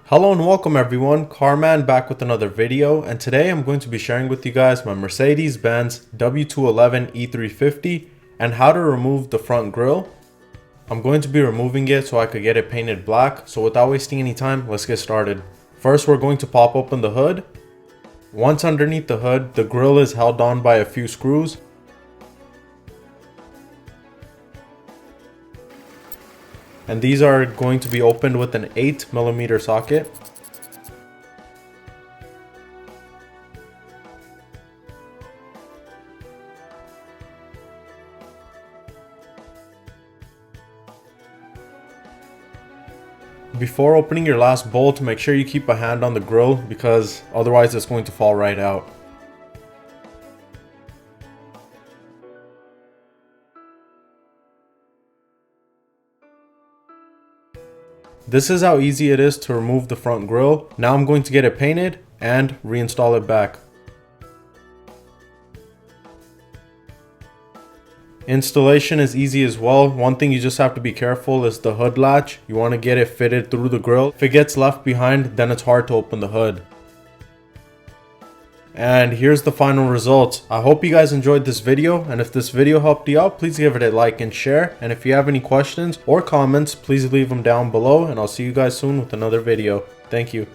Hello and welcome everyone, CarMAN back with another video, and today I'm going to be sharing with you guys my Mercedes-Benz W211 E350 and how to remove the front grille. I'm going to be removing it so I could get it painted black, so without wasting any time, let's get started. First, we're going to pop open the hood. Once underneath the hood, the grille is held on by a few screws. And these are going to be opened with an 8mm socket. Before opening your last bolt, make sure you keep a hand on the grille because otherwise it's going to fall right out. This is how easy it is to remove the front grille. Now I'm going to get it painted and reinstall it back. Installation is easy as well. One thing you just have to be careful is the hood latch. You want to get it fitted through the grille. If it gets left behind, then it's hard to open the hood. And here's the final results. I hope you guys enjoyed this video, and if this video helped you out, please give it a like and share. And if you have any questions or comments, please leave them down below, and I'll see you guys soon with another video. Thank you.